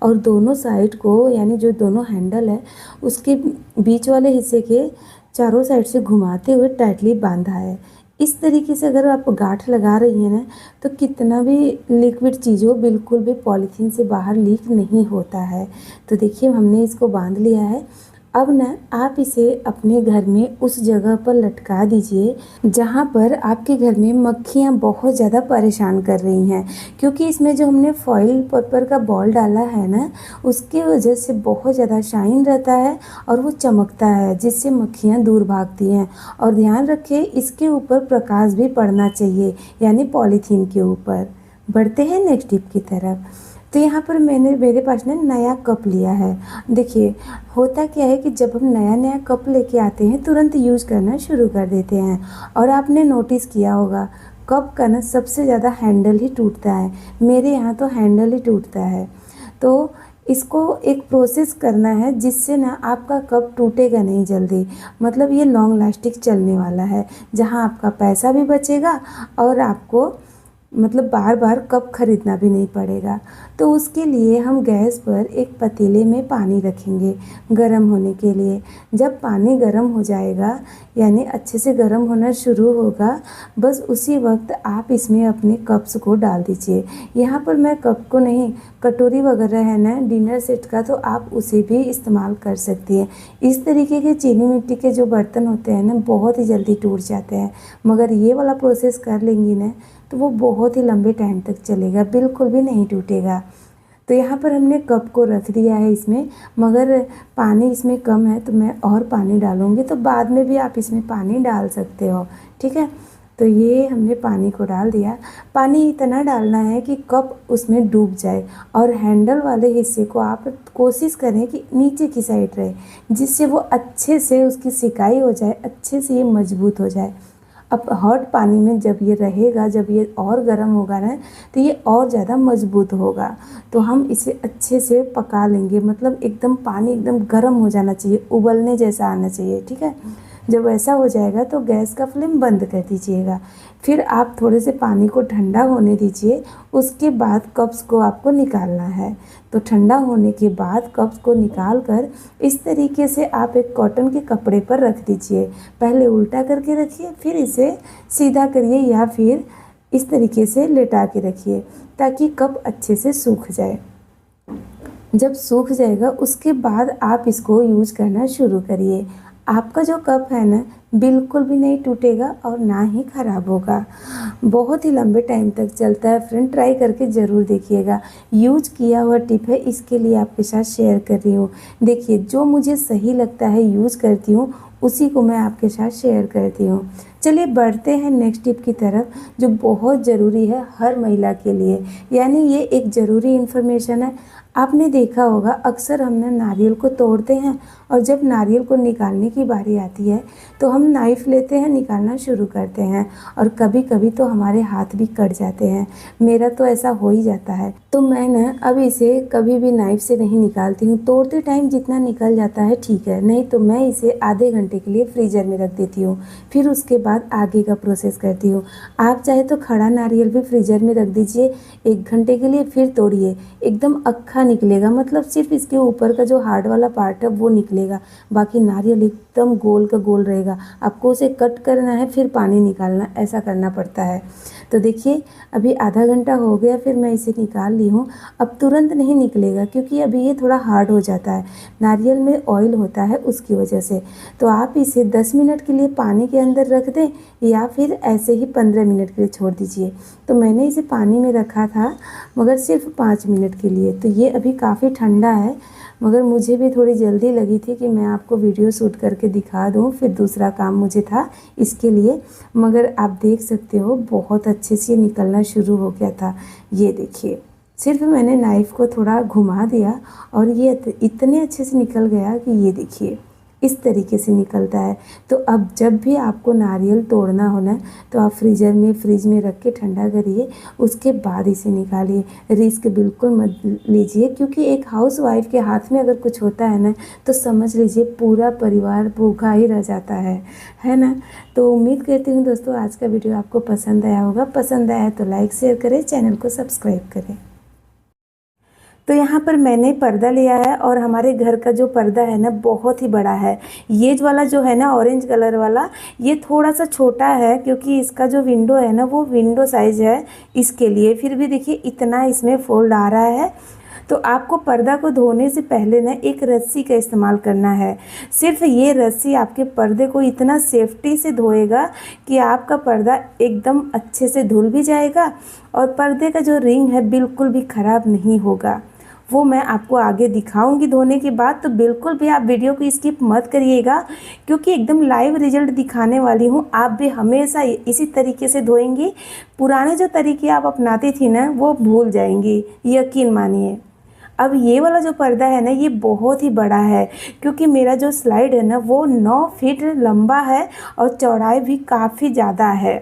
और दोनों साइड को यानी जो दोनों हैंडल है उसके बीच वाले हिस्से के चारों साइड से घुमाते हुए टाइटली बांधा है। इस तरीके से अगर आप गांठ लगा रही हैं ना, तो कितना भी लिक्विड चीज़ हो बिल्कुल भी पॉलीथीन से बाहर लीक नहीं होता है। तो देखिए हमने इसको बांध लिया है। अब ना आप इसे अपने घर में उस जगह पर लटका दीजिए जहाँ पर आपके घर में मक्खियाँ बहुत ज़्यादा परेशान कर रही हैं। क्योंकि इसमें जो हमने फॉइल पेपर का बॉल डाला है ना, उसकी वजह से बहुत ज़्यादा शाइन रहता है और वो चमकता है, जिससे मक्खियाँ दूर भागती हैं। और ध्यान रखें इसके ऊपर प्रकाश भी पड़ना चाहिए, यानी पॉलीथीन के ऊपर। बढ़ते हैं नेक्स्ट टिप की तरफ। तो यहाँ पर मेरे पास ना नया कप लिया है। देखिए होता क्या है कि जब हम नया नया कप लेके आते हैं तुरंत यूज़ करना शुरू कर देते हैं। और आपने नोटिस किया होगा कप का ना सबसे ज़्यादा हैंडल ही टूटता है। मेरे यहाँ तो हैंडल ही टूटता है। तो इसको एक प्रोसेस करना है जिससे ना आपका कप टूटेगा नहीं जल्दी। मतलब ये लॉन्ग लास्टिक चलने वाला है, जहाँ आपका पैसा भी बचेगा और आपको मतलब बार बार कप खरीदना भी नहीं पड़ेगा। तो उसके लिए हम गैस पर एक पतीले में पानी रखेंगे गरम होने के लिए। जब पानी गरम हो जाएगा, यानी अच्छे से गरम होना शुरू होगा, बस उसी वक्त आप इसमें अपने कप्स को डाल दीजिए। यहाँ पर मैं कप को नहीं, कटोरी वगैरह है ना डिनर सेट का, तो आप उसे भी इस्तेमाल कर सकती हैं। इस तरीके के चीनी मिट्टी के जो बर्तन होते हैं ना, बहुत ही जल्दी टूट जाते हैं, मगर ये वाला प्रोसेस कर लेंगी ना तो वो बहुत ही लंबे टाइम तक चलेगा, बिल्कुल भी नहीं टूटेगा। तो यहाँ पर हमने कप को रख दिया है इसमें, मगर पानी इसमें कम है तो मैं और पानी डालूँगी, तो बाद में भी आप इसमें पानी डाल सकते हो, ठीक है। तो ये हमने पानी को डाल दिया। पानी इतना डालना है कि कप उसमें डूब जाए, और हैंडल वाले हिस्से को आप कोशिश करें कि नीचे की साइड रहे, जिससे वो अच्छे से उसकी सिकाई हो जाए, अच्छे से ये मजबूत हो जाए। अब हॉट पानी में जब ये रहेगा, जब ये और गर्म होगा ना, तो ये और ज़्यादा मजबूत होगा। तो हम इसे अच्छे से पका लेंगे, मतलब एकदम पानी एकदम गर्म हो जाना चाहिए, उबलने जैसा आना चाहिए, ठीक है। जब ऐसा हो जाएगा तो गैस का फ्लेम बंद कर दीजिएगा। फिर आप थोड़े से पानी को ठंडा होने दीजिए, उसके बाद कप्स को आपको निकालना है। तो ठंडा होने के बाद कप्स को निकाल कर इस तरीके से आप एक कॉटन के कपड़े पर रख दीजिए। पहले उल्टा करके रखिए, फिर इसे सीधा करिए, या फिर इस तरीके से लेटा के रखिए, ताकि कप अच्छे से सूख जाए। जब सूख जाएगा उसके बाद आप इसको यूज करना शुरू करिए। आपका जो कप है ना, बिल्कुल भी नहीं टूटेगा और ना ही ख़राब होगा, बहुत ही लंबे टाइम तक चलता है। फ्रेंड, ट्राई करके ज़रूर देखिएगा। यूज किया हुआ टिप है, इसके लिए आपके साथ शेयर कर रही हूँ। देखिए, जो मुझे सही लगता है यूज करती हूँ, उसी को मैं आपके साथ शेयर करती हूँ। चलिए बढ़ते हैं नेक्स्ट टिप की तरफ, जो बहुत ज़रूरी है हर महिला के लिए, यानी ये एक ज़रूरी इन्फॉर्मेशन है। आपने देखा होगा, अक्सर हमने नारियल को तोड़ते हैं, और जब नारियल को निकालने की बारी आती है तो हम नाइफ़ लेते हैं, निकालना शुरू करते हैं, और कभी कभी तो हमारे हाथ भी कट जाते हैं। मेरा तो ऐसा हो ही जाता है। तो मैं ना अब इसे कभी भी नाइफ़ से नहीं निकालती हूँ। तोड़ते टाइम जितना निकल जाता है ठीक है, नहीं तो मैं इसे आधे घंटे के लिए फ्रीज़र में रख देती हूँ, फिर उसके बाद आगे का प्रोसेस करती हूँ। आप चाहे तो खड़ा नारियल भी फ्रीज़र में रख दीजिए 1 घंटे के लिए, फिर तोड़िए, एकदम अक्खा निकलेगा, मतलब सिर्फ इसके ऊपर का जो हार्ड वाला पार्ट है वो निकलेगा, बाकी नारियल एकदम गोल का गोल रहेगा। आपको उसे कट करना है, फिर पानी निकालना, ऐसा करना पड़ता है। तो देखिए, अभी आधा घंटा हो गया, फिर मैं इसे निकाल ली हूँ। अब तुरंत नहीं निकलेगा, क्योंकि अभी ये थोड़ा हार्ड हो जाता है, नारियल में ऑयल होता है उसकी वजह से। तो आप इसे 10 मिनट के लिए पानी के अंदर रख दें, या फिर ऐसे ही 15 मिनट के लिए छोड़ दीजिए। तो मैंने इसे पानी में रखा था, मगर सिर्फ 5 मिनट के लिए। तो ये अभी काफ़ी ठंडा है, मगर मुझे भी थोड़ी जल्दी लगी थी कि मैं आपको वीडियो शूट करके दिखा दूं, फिर दूसरा काम मुझे था इसके लिए। मगर आप देख सकते हो, बहुत अच्छे से निकलना शुरू हो गया था। ये देखिए, सिर्फ मैंने नाइफ़ को थोड़ा घुमा दिया और ये इतने अच्छे से निकल गया कि ये देखिए इस तरीके से निकलता है। तो अब जब भी आपको नारियल तोड़ना हो ना, तो आप फ्रिज में रख के ठंडा करिए, उसके बाद इसे निकालिए। रिस्क बिल्कुल मत लीजिए, क्योंकि एक हाउसवाइफ के हाथ में अगर कुछ होता है ना, तो समझ लीजिए पूरा परिवार भूखा ही रह जाता है ना। तो उम्मीद करती हूँ दोस्तों, आज का वीडियो आपको पसंद आया होगा। पसंद आया तो लाइक शेयर करें, चैनल को सब्सक्राइब करें। तो यहाँ पर मैंने पर्दा लिया है, और हमारे घर का जो पर्दा है ना, बहुत ही बड़ा है। ये वाला जो है ना, ऑरेंज कलर वाला, ये थोड़ा सा छोटा है, क्योंकि इसका जो विंडो है ना, वो विंडो साइज़ है इसके लिए। फिर भी देखिए इतना इसमें फोल्ड आ रहा है। तो आपको पर्दा को धोने से पहले ना एक रस्सी का इस्तेमाल करना है। सिर्फ ये रस्सी आपके पर्दे को इतना सेफ्टी से धोएगा कि आपका पर्दा एकदम अच्छे से धुल भी जाएगा, और पर्दे का जो रिंग है बिल्कुल भी ख़राब नहीं होगा। वो मैं आपको आगे दिखाऊंगी धोने के बाद। तो बिल्कुल भी आप वीडियो को स्किप मत करिएगा, क्योंकि एकदम लाइव रिजल्ट दिखाने वाली हूँ। आप भी हमेशा इसी तरीके से धोएंगी, पुराने जो तरीके आप अपनाती थी ना, वो भूल जाएंगी, यकीन मानिए। अब ये वाला जो पर्दा है ना, ये बहुत ही बड़ा है, क्योंकि मेरा जो स्लाइड है ना, वो 9 फीट लंबा है, और चौड़ाई भी काफ़ी ज़्यादा है।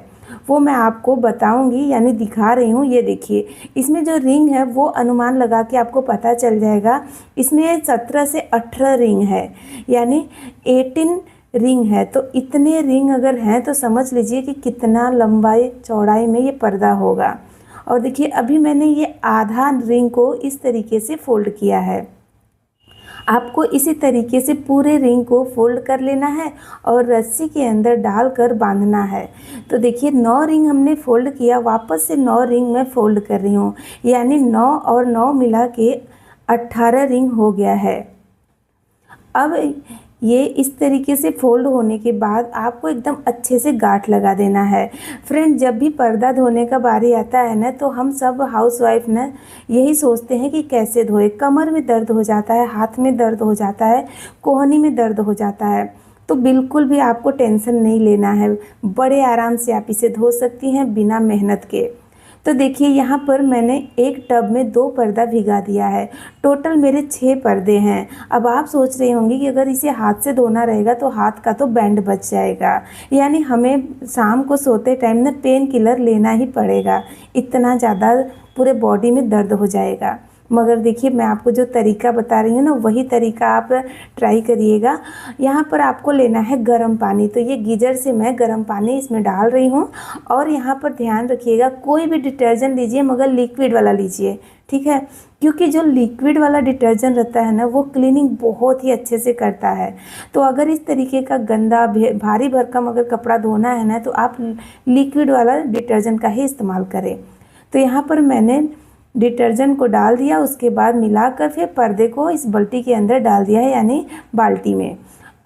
वो मैं आपको बताऊंगी, यानी दिखा रही हूँ। ये देखिए, इसमें जो रिंग है वो अनुमान लगा के आपको पता चल जाएगा। इसमें 17 से 18 रिंग है, यानी 18 रिंग है। तो इतने रिंग अगर हैं तो समझ लीजिए कि कितना लंबाई चौड़ाई में ये पर्दा होगा। और देखिए अभी मैंने ये आधा रिंग को इस तरीके से फोल्ड किया है। आपको इसी तरीके से पूरे रिंग को फोल्ड कर लेना है और रस्सी के अंदर डालकर बांधना है। तो देखिए 9 रिंग हमने फोल्ड किया, वापस से 9 रिंग मैं फोल्ड कर रही हूँ, यानी 9 और 9 मिला के 18 रिंग हो गया है। अब ये इस तरीके से फोल्ड होने के बाद आपको एकदम अच्छे से गांठ लगा देना है। फ्रेंड, जब भी पर्दा धोने का बारी आता है ना, तो हम सब हाउसवाइफ ना यही सोचते हैं कि कैसे धोए। कमर में दर्द हो जाता है, हाथ में दर्द हो जाता है, कोहनी में दर्द हो जाता है। तो बिल्कुल भी आपको टेंशन नहीं लेना है, बड़े आराम से आप इसे धो सकती हैं बिना मेहनत के। तो देखिए यहाँ पर मैंने एक टब में 2 पर्दा भिगा दिया है। टोटल मेरे 6 पर्दे हैं। अब आप सोच रहे होंगे कि अगर इसे हाथ से धोना रहेगा तो हाथ का तो बैंड बच जाएगा, यानी हमें शाम को सोते टाइम ना पेन किलर लेना ही पड़ेगा, इतना ज़्यादा पूरे बॉडी में दर्द हो जाएगा। मगर देखिए मैं आपको जो तरीका बता रही हूँ ना, वही तरीका आप ट्राई करिएगा। यहाँ पर आपको लेना है गर्म पानी। तो ये गीजर से मैं गर्म पानी इसमें डाल रही हूँ। और यहाँ पर ध्यान रखिएगा, कोई भी डिटर्जेंट लीजिए मगर लिक्विड वाला लीजिए, ठीक है, क्योंकि जो लिक्विड वाला डिटर्जेंट रहता है ना, वो क्लीनिंग बहुत ही अच्छे से करता है। तो अगर इस तरीके का गंदा भारी भरकम अगर कपड़ा धोना है ना, तो आप लिक्विड वाला डिटर्जेंट का ही इस्तेमाल करें। तो यहाँ पर मैंने डिटर्जेंट को डाल दिया, उसके बाद मिलाकर फिर पर्दे को इस बाल्टी के अंदर डाल दिया है, यानी बाल्टी में।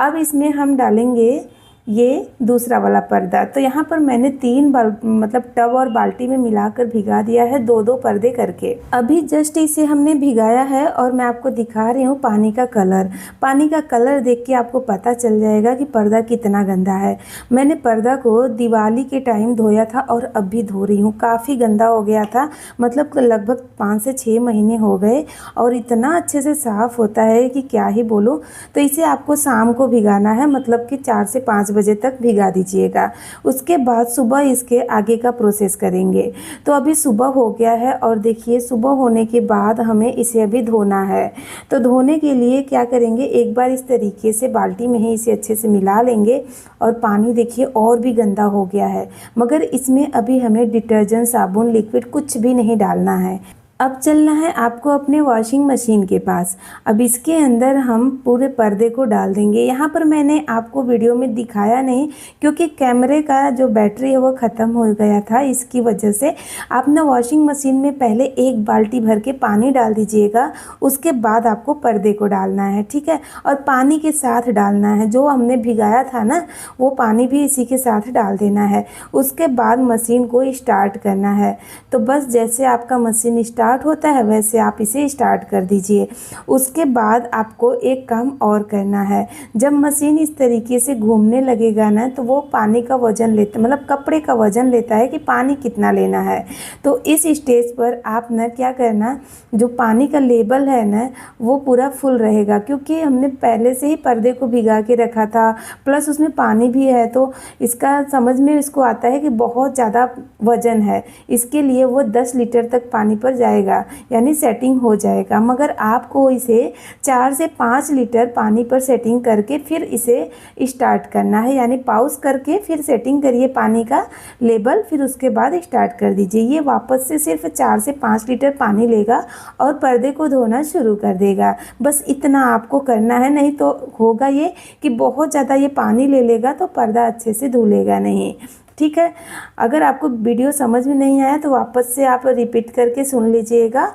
अब इसमें हम डालेंगे ये दूसरा वाला पर्दा। तो यहाँ पर मैंने 3 मतलब टब और बाल्टी में मिलाकर भिगा दिया है, 2-2 पर्दे करके। अभी जस्ट इसे हमने भिगाया है और मैं आपको दिखा रही हूँ पानी का कलर। पानी का कलर देख के आपको पता चल जाएगा कि पर्दा कितना गंदा है। मैंने पर्दा को दिवाली के टाइम धोया था और अब भी धो रही हूँ, काफ़ी गंदा हो गया था, मतलब लगभग 5 से 6 महीने हो गए और इतना अच्छे से साफ़ होता है कि क्या ही बोलूँ। तो इसे आपको शाम को भिगाना है, मतलब कि 4 से 5 बजे तक भिगा दीजिएगा। उसके बाद सुबह इसके आगे का प्रोसेस करेंगे। तो अभी सुबह हो गया है और देखिए सुबह होने के बाद हमें इसे अभी धोना है। तो धोने के लिए क्या करेंगे, एक बार इस तरीके से बाल्टी में ही इसे अच्छे से मिला लेंगे। और पानी देखिए और भी गंदा हो गया है, मगर इसमें अभी हमें डिटर्जेंट, साबुन, लिक्विड कुछ भी नहीं डालना है। अब चलना है आपको अपने वॉशिंग मशीन के पास। अब इसके अंदर हम पूरे पर्दे को डाल देंगे। यहाँ पर मैंने आपको वीडियो में दिखाया नहीं, क्योंकि कैमरे का जो बैटरी है वो ख़त्म हो गया था, इसकी वजह से। आप ना वॉशिंग मशीन में पहले 1 बाल्टी भर के पानी डाल दीजिएगा, उसके बाद आपको पर्दे को डालना है, ठीक है। और पानी के साथ डालना है, जो हमने भिगाया था ना वो पानी भी इसी के साथ डाल देना है। उसके बाद मशीन को स्टार्ट करना है। तो बस जैसे आपका मशीन स्टार्ट होता है वैसे आप इसे स्टार्ट कर दीजिए। उसके बाद आपको एक काम और करना है, जब मशीन इस तरीके से घूमने लगेगा ना, तो वो पानी का वजन लेता, मतलब कपड़े का वजन लेता है कि पानी कितना लेना है। तो इस स्टेज पर आप ना क्या करना, जो पानी का लेवल है ना वो पूरा फुल रहेगा, क्योंकि हमने पहले से ही पर्दे को भिगा के रखा था, प्लस उसमें पानी भी है। तो इसका समझ में इसको आता है कि बहुत ज़्यादा वजन है, इसके लिए वो 10 लीटर तक पानी पर जाएगा, यानी सेटिंग हो जाएगा। मगर आपको इसे 4 से 5 लीटर पानी पर सेटिंग करके फिर इसे स्टार्ट करना है, यानी पॉज करके फिर सेटिंग करिए पानी का लेवल, फिर उसके बाद स्टार्ट कर दीजिए। ये वापस से सिर्फ 4 से 5 लीटर पानी लेगा और पर्दे को धोना शुरू कर देगा। बस इतना आपको करना है, नहीं तो होगा ये कि बहुत ज़्यादा ये पानी ले लेगा तो पर्दा अच्छे से धुलेगा नहीं, ठीक है। अगर आपको वीडियो समझ में नहीं आया तो वापस से आप रिपीट करके सुन लीजिएगा।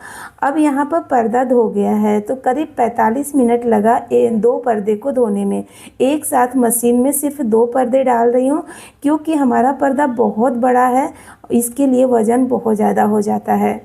अब यहाँ पर पर्दा धो गया है, तो करीब 45 मिनट लगा 2 पर्दे को धोने में। एक साथ मशीन में सिर्फ 2 पर्दे डाल रही हूँ, क्योंकि हमारा पर्दा बहुत बड़ा है, इसके लिए वज़न बहुत ज़्यादा हो जाता है।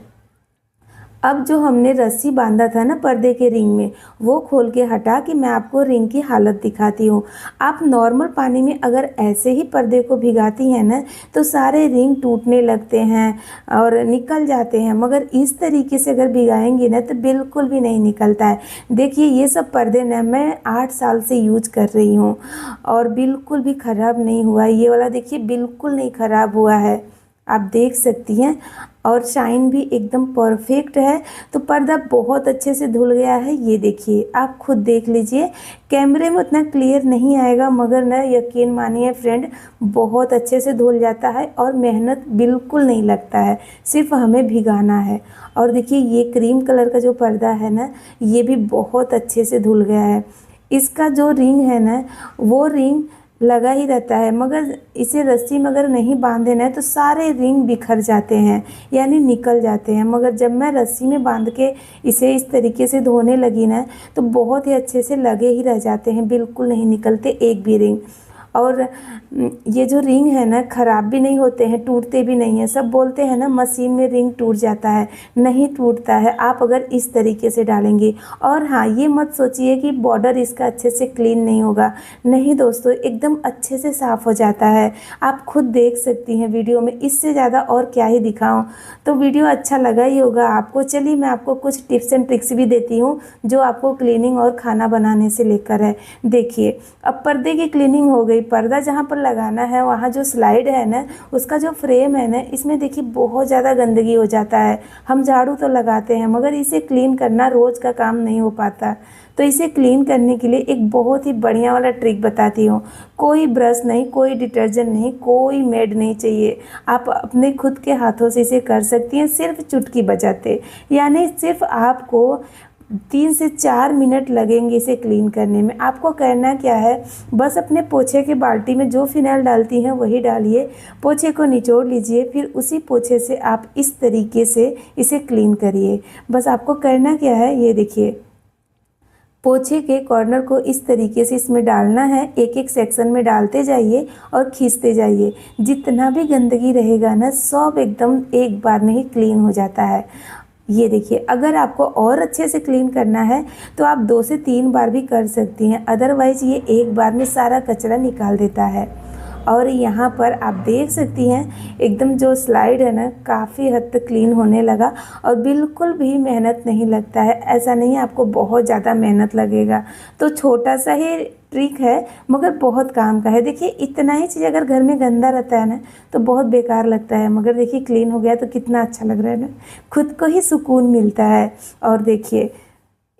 अब जो हमने रस्सी बांधा था ना पर्दे के रिंग में, वो खोल के हटा के मैं आपको रिंग की हालत दिखाती हूँ। आप नॉर्मल पानी में अगर ऐसे ही पर्दे को भिगाती हैं ना, तो सारे रिंग टूटने लगते हैं और निकल जाते हैं, मगर इस तरीके से अगर भिगाएंगी ना तो बिल्कुल भी नहीं निकलता है। देखिए ये सब पर्दे ना मैं 8 साल से यूज कर रही हूँ और बिल्कुल भी ख़राब नहीं हुआ। ये वाला देखिए बिल्कुल नहीं ख़राब हुआ है। आप देख सकती हैं, और शाइन भी एकदम परफेक्ट है। तो पर्दा बहुत अच्छे से धुल गया है, ये देखिए, आप खुद देख लीजिए। कैमरे में उतना क्लियर नहीं आएगा, मगर ना यकीन मानिए फ्रेंड, बहुत अच्छे से धुल जाता है और मेहनत बिल्कुल नहीं लगता है, सिर्फ हमें भिगाना है। और देखिए ये क्रीम कलर का जो पर्दा है ना, ये भी बहुत अच्छे से धुल गया है। इसका जो रिंग है ना, वो रिंग लगा ही रहता है, मगर इसे रस्सी में अगर नहीं बांधे ना तो सारे रिंग बिखर जाते हैं, यानी निकल जाते हैं। मगर जब मैं रस्सी में बांध के इसे इस तरीके से धोने लगी ना, तो बहुत ही अच्छे से लगे ही रह जाते हैं, बिल्कुल नहीं निकलते एक भी रिंग। और ये जो रिंग है ना, ख़राब भी नहीं होते हैं, टूटते भी नहीं हैं। सब बोलते हैं ना मशीन में रिंग टूट जाता है, नहीं टूटता है, आप अगर इस तरीके से डालेंगे। और हाँ, ये मत सोचिए कि बॉर्डर इसका अच्छे से क्लीन नहीं होगा, नहीं दोस्तों, एकदम अच्छे से साफ़ हो जाता है। आप खुद देख सकती हैं वीडियो में, इससे ज़्यादा और क्या ही दिखाऊं। तो वीडियो अच्छा लगा ही होगा आपको। चलिए मैं आपको कुछ टिप्स एंड ट्रिक्स भी देती हूँ, जो आपको क्लीनिंग और खाना बनाने से लेकर है। देखिए, अब पर्दे की क्लीनिंग हो गई। पर्दा जहाँ पर लगाना है, वहाँ जो स्लाइड है ना, उसका जो फ्रेम है ना, इसमें देखिए बहुत ज़्यादा गंदगी हो जाता है। हम झाड़ू तो लगाते हैं, मगर इसे क्लीन करना रोज़ का काम नहीं हो पाता। तो इसे क्लीन करने के लिए एक बहुत ही बढ़िया वाला ट्रिक बताती हूँ। कोई ब्रश नहीं, कोई डिटर्जेंट नहीं, कोई मेड नहीं चाहिए, आप अपने खुद के हाथों से इसे कर सकती हैं, सिर्फ चुटकी बजाते। यानी सिर्फ आपको 3 से 4 मिनट लगेंगे इसे क्लीन करने में। आपको करना क्या है, बस अपने पोछे के बाल्टी में जो फिनाइल डालती हैं वही डालिए, पोछे को निचोड़ लीजिए, फिर उसी पोछे से आप इस तरीके से इसे क्लीन करिए। बस आपको करना क्या है, ये देखिए, पोछे के कॉर्नर को इस तरीके से इसमें डालना है, एक एक सेक्शन में डालते जाइए और खींचते जाइए। जितना भी गंदगी रहेगा ना, सब एकदम एक बार में ही क्लीन हो जाता है। ये देखिए, अगर आपको और अच्छे से क्लीन करना है तो आप 2 से 3 बार भी कर सकती हैं, अदरवाइज़ ये एक बार में सारा कचरा निकाल देता है। और यहाँ पर आप देख सकती हैं, एकदम जो स्लाइड है ना, काफ़ी हद तक क्लीन होने लगा और बिल्कुल भी मेहनत नहीं लगता है। ऐसा नहीं आपको बहुत ज़्यादा मेहनत लगेगा। तो छोटा सा ही ट्रिक है, मगर बहुत काम का है। देखिए, इतना ही चीज़ अगर घर में गंदा रहता है ना, तो बहुत बेकार लगता है, मगर देखिए क्लीन हो गया तो कितना अच्छा लग रहा है ना, खुद को ही सुकून मिलता है। और देखिए,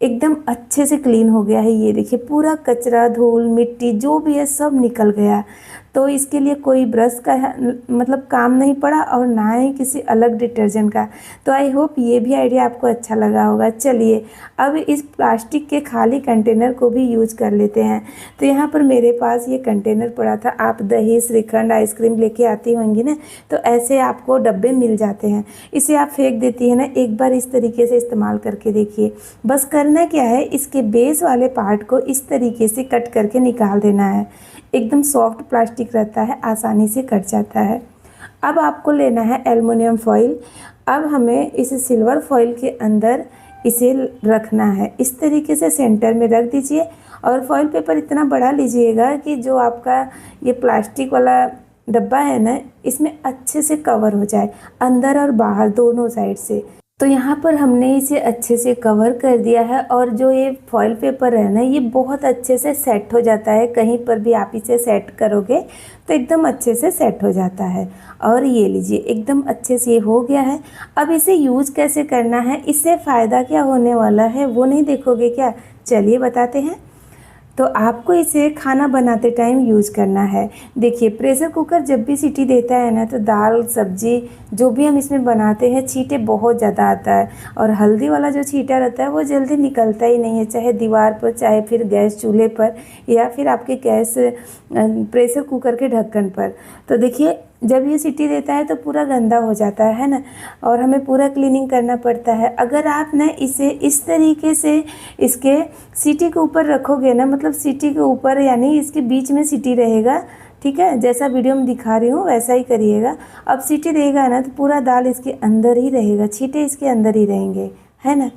एकदम अच्छे से क्लीन हो गया है। ये देखिए, पूरा कचरा, धूल, मिट्टी जो भी है सब निकल गया। तो इसके लिए कोई ब्रश का मतलब काम नहीं पड़ा, और ना ही किसी अलग डिटर्जेंट का। तो आई होप ये भी आइडिया आपको अच्छा लगा होगा। चलिए अब इस प्लास्टिक के खाली कंटेनर को भी यूज कर लेते हैं। तो यहाँ पर मेरे पास ये कंटेनर पड़ा था। आप दही, श्रीखंड, आइसक्रीम लेके आती होंगी ना, तो ऐसे आपको डब्बे मिल जाते हैं। इसे आप फेंक देती है ना, एक बार इस तरीके से इस्तेमाल करके देखिए। बस करना क्या है, इसके बेस वाले पार्ट को इस तरीके से कट करके निकाल देना है। एकदम सॉफ्ट प्लास्टिक रहता है, आसानी से कट जाता है। अब आपको लेना है एल्युमिनियम फॉइल। अब हमें इस सिल्वर फॉइल के अंदर इसे रखना है। इस तरीके से सेंटर में रख दीजिए, और फॉइल पेपर इतना बड़ा लीजिएगा कि जो आपका ये प्लास्टिक वाला डब्बा है ना, इसमें अच्छे से कवर हो जाए, अंदर और बाहर दोनों साइड से। तो यहाँ पर हमने इसे अच्छे से कवर कर दिया है, और जो ये फॉइल पेपर है ना, ये बहुत अच्छे से सेट हो जाता है। कहीं पर भी आप इसे सेट करोगे तो एकदम अच्छे से सेट हो जाता है। और ये लीजिए, एकदम अच्छे से ये हो गया है। अब इसे यूज़ कैसे करना है, इससे फ़ायदा क्या होने वाला है, वो नहीं देखोगे क्या? चलिए बताते हैं। तो आपको इसे खाना बनाते टाइम यूज़ करना है। देखिए, प्रेशर कुकर जब भी सीटी देता है ना, तो दाल, सब्जी जो भी हम इसमें बनाते हैं, छींटे बहुत ज़्यादा आता है। और हल्दी वाला जो छींटा रहता है वो जल्दी निकलता ही नहीं है, चाहे दीवार पर, चाहे फिर गैस चूल्हे पर, या फिर आपके गैस प्रेशर कुकर के ढक्कन पर। तो देखिए, जब ये सीटी देता है तो पूरा गंदा हो जाता है ना, और हमें पूरा क्लीनिंग करना पड़ता है। अगर आप ना इसे इस तरीके से इसके सीटी के ऊपर रखोगे ना, मतलब सीटी के ऊपर यानी इसके बीच में सीटी रहेगा, ठीक है, जैसा वीडियो में दिखा रही हूँ वैसा ही करिएगा। अब सीटी देगा ना, तो पूरा दाल इसके अंदर ही रहेगा, छींटे इसके अंदर ही रहेंगे, है ना।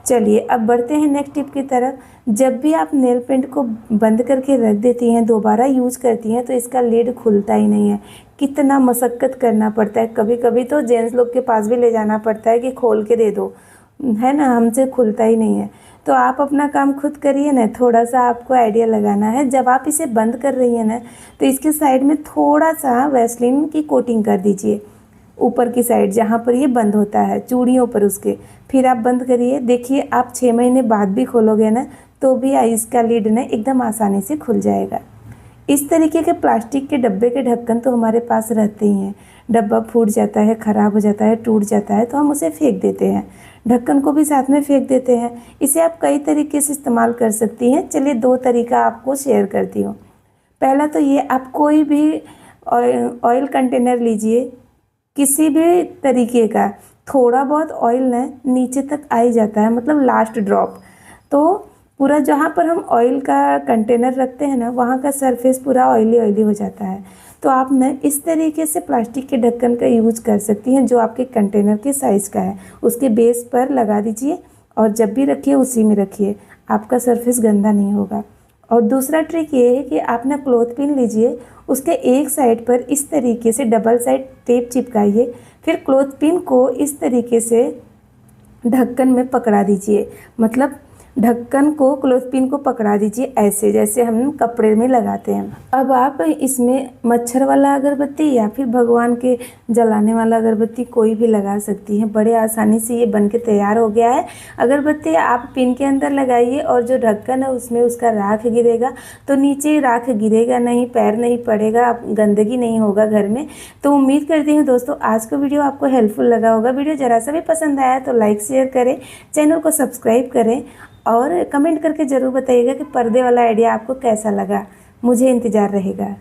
चलिए अब बढ़ते हैं नेक्स्ट टिप की तरफ। जब भी आप नेल पेंट को बंद करके रख देती हैं, दोबारा यूज़ करती हैं, तो इसका लिड खुलता ही नहीं है। कितना मशक्क़त करना पड़ता है, कभी कभी तो जेंट्स लोग के पास भी ले जाना पड़ता है कि खोल के दे दो, है ना, हमसे खुलता ही नहीं है। तो आप अपना काम खुद करिए ना, थोड़ा सा आपको आइडिया लगाना है। जब आप इसे बंद कर रही हैं ना, तो इसके साइड में थोड़ा सा वैसलीन की कोटिंग कर दीजिए। ऊपर की साइड जहाँ पर ये बंद होता है, चूड़ियों पर उसके। फिर आप बंद करिए। देखिए आप 6 महीने बाद भी खोलोगे ना तो भी इसका लिड ना एकदम आसानी से खुल जाएगा। इस तरीके के प्लास्टिक के डब्बे के ढक्कन तो हमारे पास रहते ही हैं। डब्बा फूट जाता है, ख़राब हो जाता है, टूट जाता है तो हम उसे फेंक देते हैं, ढक्कन को भी साथ में फेंक देते हैं। इसे आप कई तरीके से इस्तेमाल कर सकती हैं। चलिए 2 तरीका आपको शेयर करती हूँ। पहला तो ये, आप कोई भी ऑयल कंटेनर लीजिए, किसी भी तरीके का, थोड़ा बहुत ऑयल ना नीचे तक आ ही जाता है, मतलब लास्ट ड्रॉप। तो पूरा जहाँ पर हम ऑयल का कंटेनर रखते हैं ना, वहाँ का सरफेस पूरा ऑयली ऑयली हो जाता है। तो आप ना इस तरीके से प्लास्टिक के ढक्कन का यूज कर सकती हैं, जो आपके कंटेनर के साइज़ का है। उसके बेस पर लगा दीजिए और जब भी रखिए उसी में रखिए, आपका सरफेस गंदा नहीं होगा। और दूसरा ट्रिक ये है कि आप ना क्लॉथ पिन लीजिए, उसके एक साइड पर इस तरीके से डबल साइड टेप चिपकाइए, फिर क्लॉथ पिन को इस तरीके से ढक्कन में पकड़ा दीजिए, मतलब ढक्कन को, क्लॉथ पिन को पकड़ा दीजिए ऐसे जैसे हम कपड़े में लगाते हैं। अब आप इसमें मच्छर वाला अगरबत्ती या फिर भगवान के जलाने वाला अगरबत्ती कोई भी लगा सकती हैं। बड़े आसानी से ये बनके तैयार हो गया है। अगरबत्ती आप पिन के अंदर लगाइए और जो ढक्कन है उसमें उसका राख गिरेगा, तो नीचे राख गिरेगा नहीं, पैर नहीं पड़ेगा, गंदगी नहीं होगा घर में। तो उम्मीद करती हूँ दोस्तों आज का वीडियो आपको हेल्पफुल लगा होगा। वीडियो ज़रा सा भी पसंद आया तो लाइक शेयर करें, चैनल को सब्सक्राइब करें और कमेंट करके ज़रूर बताइएगा कि पर्दे वाला आइडिया आपको कैसा लगा। मुझे इंतज़ार रहेगा।